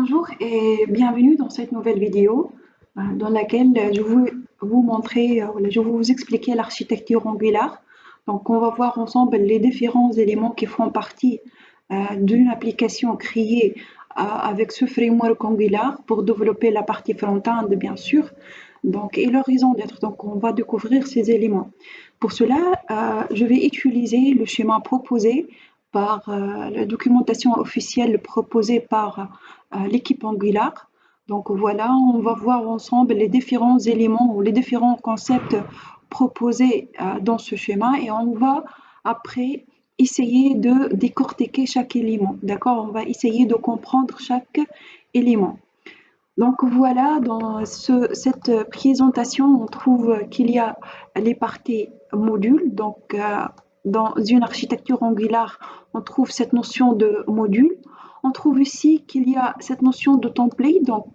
Bonjour et bienvenue dans cette nouvelle vidéo dans laquelle je vais vous montrer, je vais vous expliquer l'architecture Angular. Donc on va voir ensemble les différents éléments qui font partie d'une application créée avec ce framework Angular pour développer la partie front-end bien sûr. Donc, et leur raison d'être. Donc on va découvrir ces éléments. Pour cela, je vais utiliser le schéma proposé par la documentation officielle proposée par l'équipe Angular. Donc voilà, on va voir ensemble les différents éléments ou les différents concepts proposés dans ce schéma et on va après essayer de décortiquer chaque élément. D'accord? On va essayer de comprendre chaque élément. Donc voilà, dans cette présentation, on trouve qu'il y a les parties modules. Donc dans une architecture Angular, on trouve cette notion de module. On trouve aussi qu'il y a cette notion de template. Donc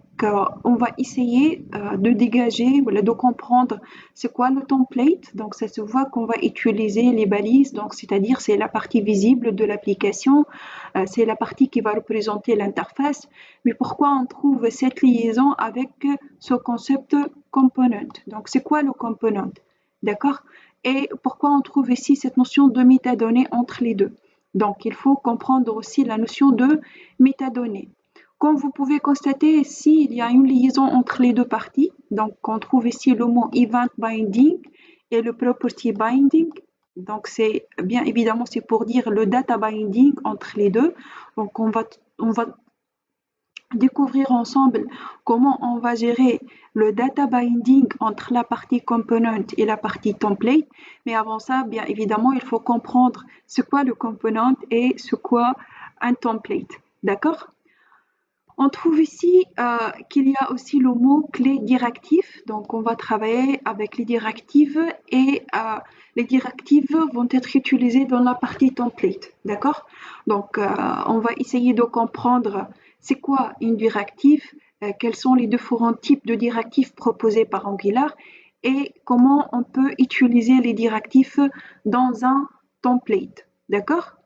on va essayer de dégager, voilà, de comprendre c'est quoi le template. Donc ça se voit qu'on va utiliser les balises. Donc c'est-à-dire c'est la partie visible de l'application, c'est la partie qui va représenter l'interface. Mais pourquoi on trouve cette liaison avec ce concept component? Donc, c'est quoi le component? D'accord? Et pourquoi on trouve ici cette notion de métadonnées entre les deux? Donc, il faut comprendre aussi la notion de métadonnées. Comme vous pouvez constater ici, il y a une liaison entre les deux parties. Donc, on trouve ici le mot event binding et le property binding. Donc, c'est bien évidemment, c'est pour dire le data binding entre les deux. Donc, on va découvrir ensemble comment on va gérer le data binding entre la partie component et la partie template. Mais avant ça, bien évidemment, il faut comprendre ce qu'est le component et ce qu'est un template. D'accord? On trouve ici qu'il y a aussi le mot clé directif. Donc, on va travailler avec les directives et les directives vont être utilisées dans la partie template. D'accord? Donc, on va essayer de comprendre c'est quoi une directive, quels sont les différents types de directives proposées par Angular et comment on peut utiliser les directives dans un template. D'accord?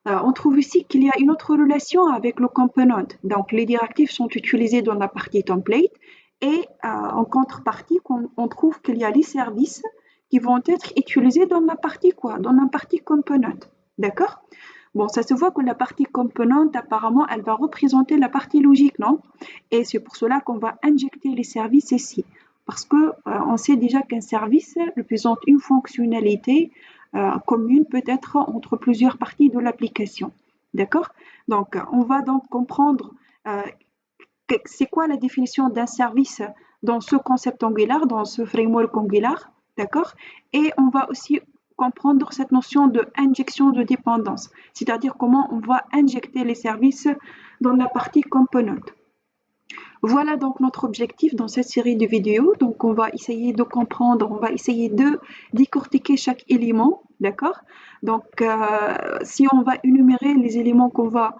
On trouve ici qu'il y a une autre relation avec le component. Donc, les directives sont utilisées dans la partie template et en contrepartie, on trouve qu'il y a les services qui vont être utilisés dans la partie quoi? Dans la partie component. D'accord? Bon, ça se voit que la partie component, apparemment, elle va représenter la partie logique, non? Et c'est pour cela qu'on va injecter les services ici. Parce que on sait déjà qu'un service représente une fonctionnalité commune peut-être entre plusieurs parties de l'application. D'accord? Donc, on va donc comprendre c'est quoi la définition d'un service dans ce concept Angular, dans ce framework Angular. D'accord? Et on va aussi comprendre cette notion de injection de dépendance, c'est-à-dire comment on va injecter les services dans la partie component. Voilà donc notre objectif dans cette série de vidéos. Donc on va essayer de comprendre, on va essayer de décortiquer chaque élément, d'accord? Donc si on va énumérer les éléments qu'on va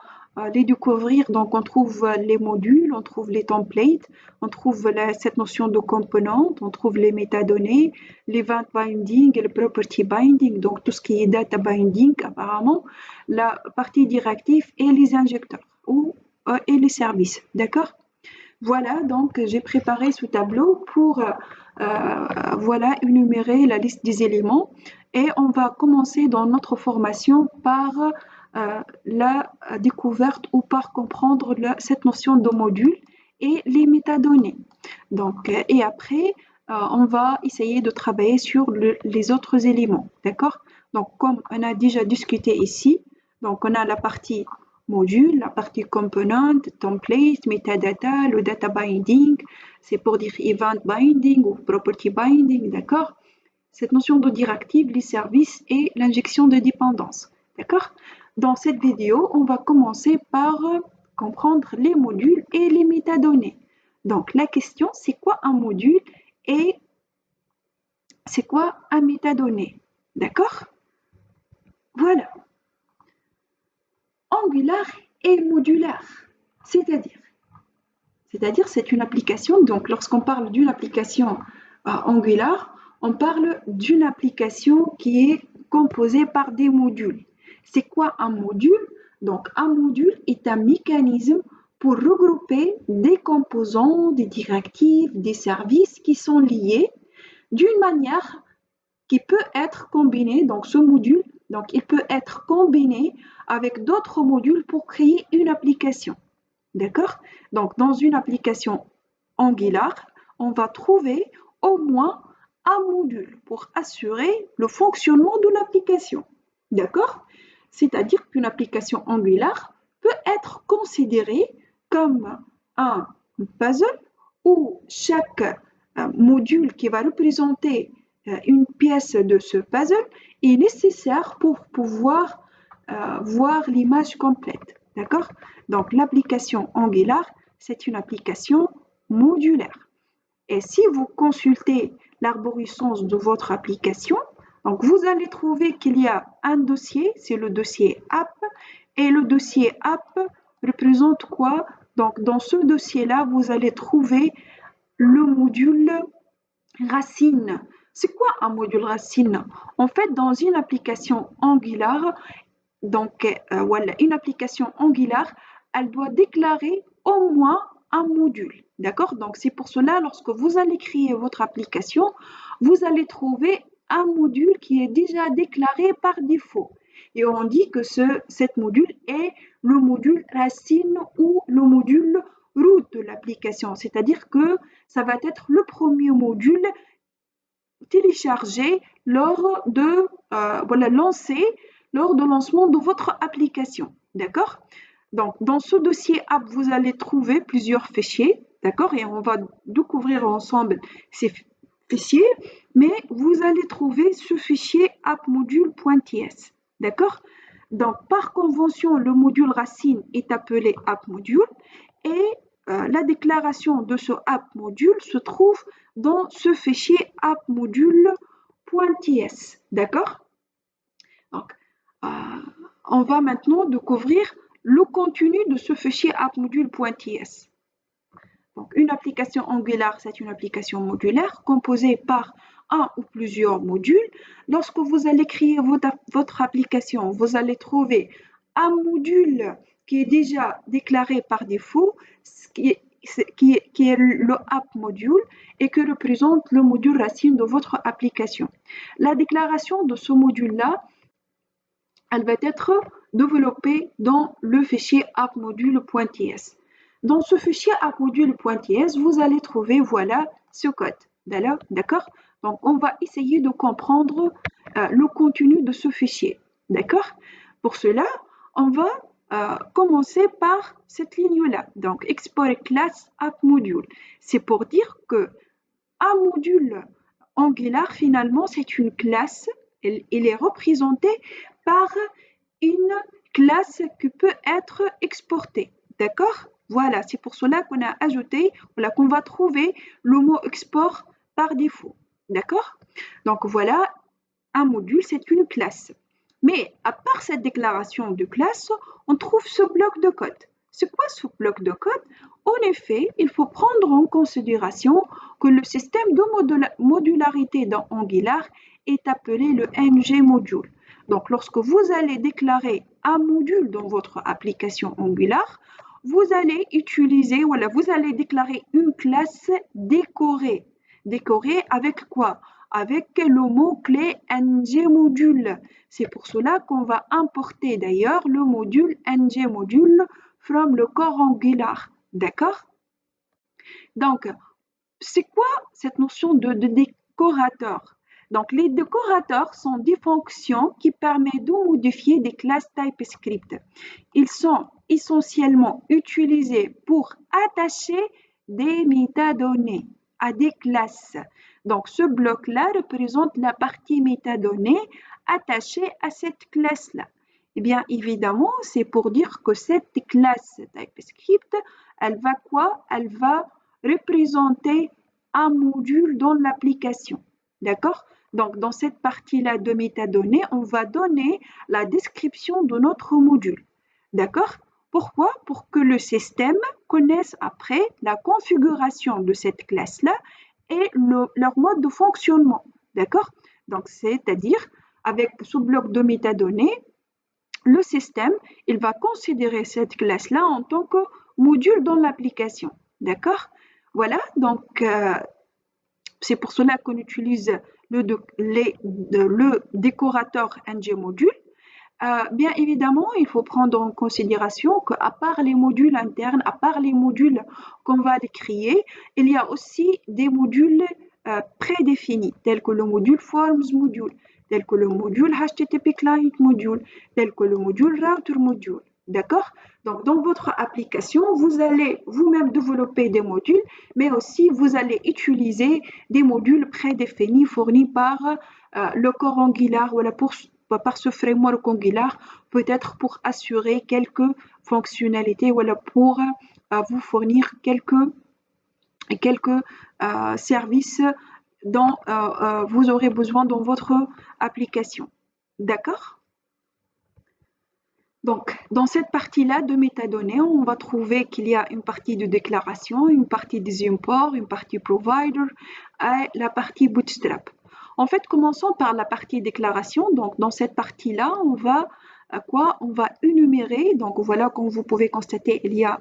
les découvrir, donc on trouve les modules, on trouve les templates, on trouve cette notion de componente, on trouve les métadonnées, l'event binding et le property binding, donc tout ce qui est data binding apparemment, la partie directive et les injecteurs et les services, d'accord? Voilà, donc j'ai préparé ce tableau pour voilà, énumérer la liste des éléments et on va commencer dans notre formation par la découverte ou par comprendre cette notion de module et les métadonnées. Donc, et après, on va essayer de travailler sur les autres éléments, d'accord? Donc, comme on a déjà discuté ici, donc on a la partie module, la partie component, template, metadata, le data binding, c'est pour dire event binding ou property binding, d'accord? Cette notion de directive, les services et l'injection de dépendance, d'accord? Dans cette vidéo, on va commencer par comprendre les modules et les métadonnées. Donc, la question, c'est quoi un module et c'est quoi un métadonnées? D'accord? Voilà. Angular est modulaire, c'est-à-dire c'est une application, donc lorsqu'on parle d'une application Angular, on parle d'une application qui est composée par des modules. C'est quoi un module? Donc un module est un mécanisme pour regrouper des composants, des directives, des services qui sont liés d'une manière qui peut être combinée, donc ce module, donc il peut être combiné avec d'autres modules pour créer une application. D'accord? Donc dans une application Angular, on va trouver au moins un module pour assurer le fonctionnement de l'application. D'accord? C'est-à-dire qu'une application Angular peut être considérée comme un puzzle où chaque module qui va représenter une pièce de ce puzzle est nécessaire pour pouvoir voir l'image complète. D'accord? Donc l'application Angular, c'est une application modulaire. Et si vous consultez l'arborescence de votre application, donc vous allez trouver qu'il y a un dossier, c'est le dossier app, et le dossier app représente quoi? Donc dans ce dossier-là, vous allez trouver le module racine. C'est quoi un module racine? En fait, dans une application Angular, donc voilà, une application Angular, elle doit déclarer au moins un module. D'accord? Donc c'est pour cela, lorsque vous allez créer votre application, vous allez trouver un module qui est déjà déclaré par défaut. Et on dit que cet module est le module racine ou le module root de l'application. C'est-à-dire que ça va être le premier module téléchargé lors de lancé lors du lancement de votre application. D'accord? Donc, dans ce dossier app, vous allez trouver plusieurs fichiers. D'accord? Et on va découvrir ensemble ces fichiers. Mais vous allez trouver ce fichier appmodule.ts. D'accord? Donc, par convention, le module racine est appelé appmodule et la déclaration de ce appmodule se trouve dans ce fichier appmodule.ts. D'accord? Donc, on va maintenant découvrir le contenu de ce fichier appmodule.ts. Donc, une application Angular, c'est une application modulaire composée par un ou plusieurs modules. Lorsque vous allez créer votre application, vous allez trouver un module qui est déjà déclaré par défaut, qui est le app module et que représente le module racine de votre application. La déclaration de ce module-là, elle va être développée dans le fichier appmodule.ts. Dans ce fichier appmodule.ts, vous allez trouver, voilà, ce code. D'accord? Donc, on va essayer de comprendre le contenu de ce fichier. D'accord? Pour cela, on va commencer par cette ligne-là. Donc, export class appmodule. C'est pour dire que un module Angular, finalement, c'est une classe. Il est représenté par une classe qui peut être exportée. D'accord? Voilà, c'est pour cela qu'on a ajouté, voilà, qu'on va trouver le mot export par défaut. D'accord? Donc voilà, un module, c'est une classe. Mais à part cette déclaration de classe, on trouve ce bloc de code. C'est quoi ce bloc de code? En effet, il faut prendre en considération que le système de modularité dans Angular est appelé le ng-module. Donc, lorsque vous allez déclarer un module dans votre application Angular, vous allez utiliser, voilà, vous allez déclarer une classe décorée. Décorée avec quoi? Avec le mot-clé ng-module. C'est pour cela qu'on va importer d'ailleurs le module ng-module from le core Angular. D'accord? Donc, c'est quoi cette notion de décorateur? Donc, les décorateurs sont des fonctions qui permettent de modifier des classes TypeScript. Ils sont essentiellement utilisés pour attacher des métadonnées à des classes. Donc, ce bloc-là représente la partie métadonnées attachée à cette classe-là. Eh bien, évidemment, c'est pour dire que cette classe TypeScript, elle va quoi? Elle va représenter un module dans l'application. D'accord? Donc, dans cette partie-là de métadonnées, on va donner la description de notre module. D'accord? Pourquoi? Pour que le système connaisse après la configuration de cette classe-là et leur mode de fonctionnement. D'accord? Donc, c'est-à-dire, avec ce bloc de métadonnées, le système, il va considérer cette classe-là en tant que module dans l'application. D'accord? Voilà, donc c'est pour cela qu'on utilise le décorateur ng module. Bien évidemment, il faut prendre en considération qu'à part les modules internes, à part les modules qu'on va créer, il y a aussi des modules prédéfinis, tels que le module Forms module, tel que le module HTTP Client module, tel que le module Router module. D'accord? Donc, dans votre application, vous allez vous-même développer des modules, mais aussi vous allez utiliser des modules prédéfinis fournis par le corps Angular ou par ce framework Angular, peut-être pour assurer quelques fonctionnalités ou pour vous fournir quelques services dont vous aurez besoin dans votre application. D'accord? Donc, dans cette partie-là de métadonnées, on va trouver qu'il y a une partie de déclaration, une partie des imports, une partie provider et la partie bootstrap. En fait, commençons par la partie déclaration. Donc, dans cette partie-là, on va énumérer. Donc, voilà, comme vous pouvez constater, il y a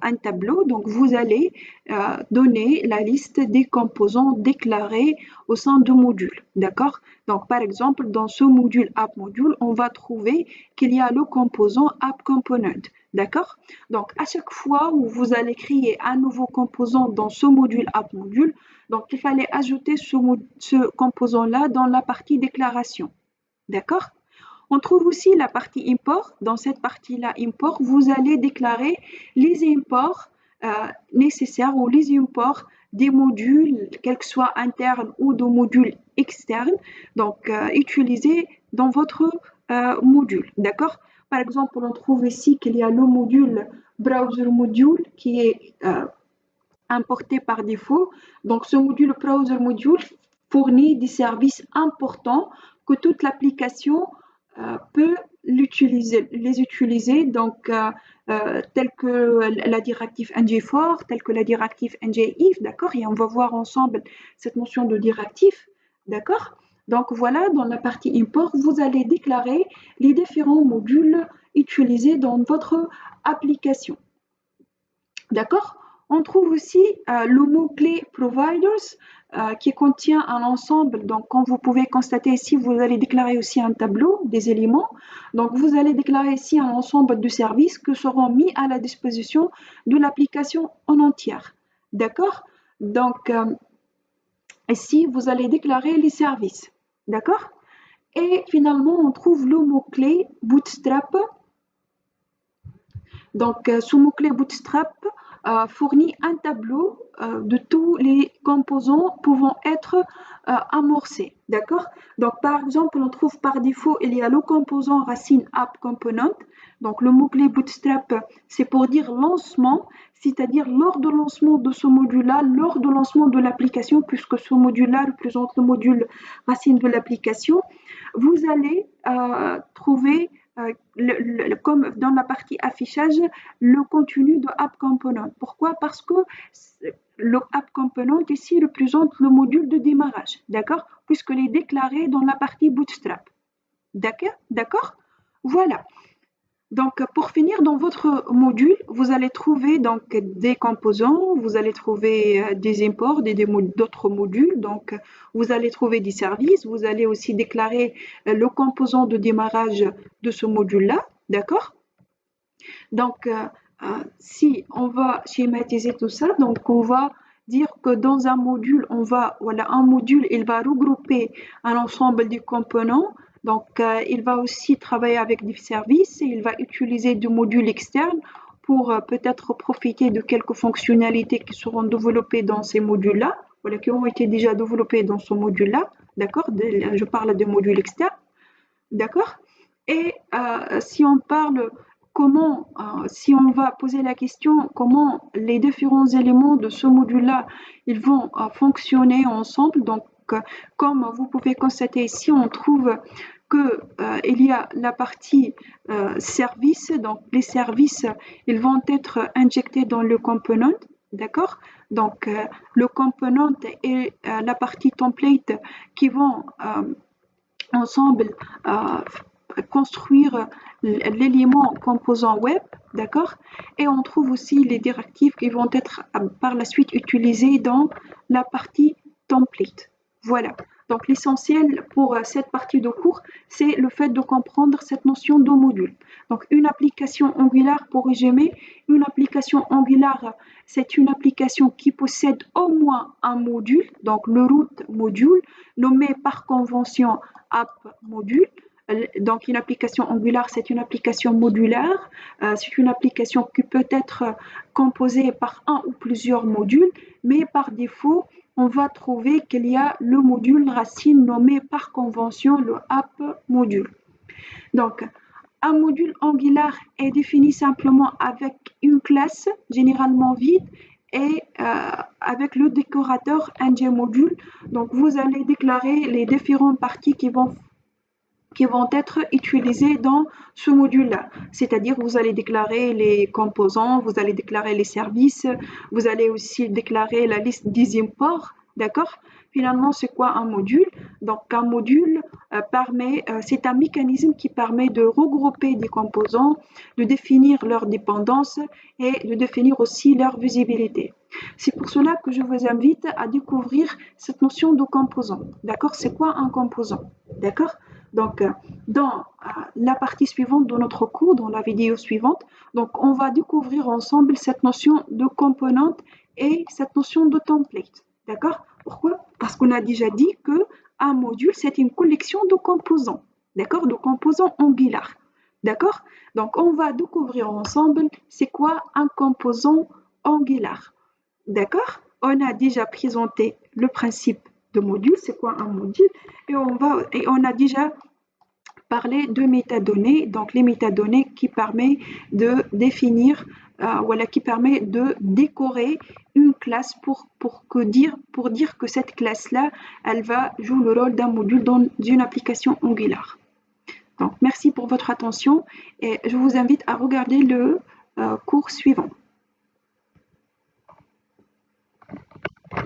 un tableau. Donc, vous allez donner la liste des composants déclarés au sein de modules. D'accord? Donc, par exemple, dans ce module App Module, on va trouver qu'il y a le composant App Component. D'accord? Donc, à chaque fois où vous allez créer un nouveau composant dans ce module App Module, donc il fallait ajouter ce composant-là dans la partie déclaration. D'accord? On trouve aussi la partie import. Dans cette partie-là, import, vous allez déclarer les imports nécessaires ou les imports des modules, quels que soient internes ou de modules externes, donc utilisés dans votre module. D'accord? Par exemple, on trouve ici qu'il y a le module browser module qui est importé par défaut. Donc, ce module browser module fournit des services importants que toute l'application peut les utiliser, donc tels que la directive ng-for, telle que la directive ng-if, d'accord? Et on va voir ensemble cette notion de directive, d'accord? Donc voilà, dans la partie import, vous allez déclarer les différents modules utilisés dans votre application, d'accord? On trouve aussi le mot-clé providers qui contient un ensemble. Donc, comme vous pouvez constater ici, vous allez déclarer aussi un tableau des éléments. Donc, vous allez déclarer ici un ensemble de services qui seront mis à la disposition de l'application en entière. D'accord? Donc, ici, vous allez déclarer les services. D'accord? Et finalement, on trouve le mot-clé Bootstrap. Donc, ce mot-clé Bootstrap fournit un tableau de tous les composants pouvant être amorcés. D'accord? Donc, par exemple, on trouve par défaut, il y a le composant racine app component. Donc, le mot-clé Bootstrap, c'est pour dire lancement, c'est-à-dire lors de lancement de ce module-là, lors de lancement de l'application, puisque ce module-là représente le module racine de l'application, vous allez trouver comme dans la partie affichage, le contenu de App Component. Pourquoi? Parce que le App Component ici représente le module de démarrage, d'accord? Puisqu'il est déclaré dans la partie Bootstrap. D'accord? Voilà. Donc, pour finir, dans votre module, vous allez trouver donc des composants, vous allez trouver des imports, d'autres modules. Donc, vous allez trouver des services, vous allez aussi déclarer le composant de démarrage de ce module-là, d'accord? Donc, si on va schématiser tout ça, donc on va dire que dans un module, un module, il va regrouper un ensemble de composants. Donc, il va aussi travailler avec des services et il va utiliser des modules externes pour peut-être profiter de quelques fonctionnalités qui seront développées dans ces modules-là, qui ont été déjà développées dans ce module-là, d'accord? Je parle de modules externes, d'accord? Et si on parle si on va poser la question comment les différents éléments de ce module-là, ils vont fonctionner ensemble. Donc, comme vous pouvez constater ici, on trouve qu'il y a la partie service. Donc, les services, ils vont être injectés dans le component, d'accord? Donc, le component et la partie template qui vont ensemble construire l'élément composant web, d'accord? Et on trouve aussi les directives qui vont être par la suite utilisées dans la partie template. Voilà. Donc l'essentiel pour cette partie de cours, c'est le fait de comprendre cette notion de module. Donc une application Angular, pour résumer, une application Angular, c'est une application qui possède au moins un module, donc le root module, nommé par convention app module. Donc une application Angular, c'est une application modulaire, c'est une application qui peut être composée par un ou plusieurs modules, mais par défaut, on va trouver qu'il y a le module racine nommé par convention le app module. Donc, un module Angular est défini simplement avec une classe généralement vide et avec le décorateur ngModule. Donc, vous allez déclarer les différentes parties qui vont être utilisées dans ce module-là. C'est-à-dire, vous allez déclarer les composants, vous allez déclarer les services, vous allez aussi déclarer la liste des imports, d'accord? Finalement, c'est quoi un module? Donc, un module c'est un mécanisme qui permet de regrouper des composants, de définir leurs dépendances et de définir aussi leur visibilité. C'est pour cela que je vous invite à découvrir cette notion de composant. D'accord? C'est quoi un composant? D'accord? Donc, dans la partie suivante de notre cours, dans la vidéo suivante, donc on va découvrir ensemble cette notion de component et cette notion de template. D'accord? Pourquoi? Parce qu'on a déjà dit que un module, c'est une collection de composants. D'accord? De composants Angular. D'accord? Donc, on va découvrir ensemble c'est quoi un composant Angular. D'accord? On a déjà présenté le principe de module, c'est quoi un module, et on a déjà parlé de métadonnées, donc les métadonnées qui permettent de définir, qui permet de décorer une classe pour dire que cette classe-là, elle va jouer le rôle d'un module dans une application Angular. Donc, merci pour votre attention et je vous invite à regarder le cours suivant.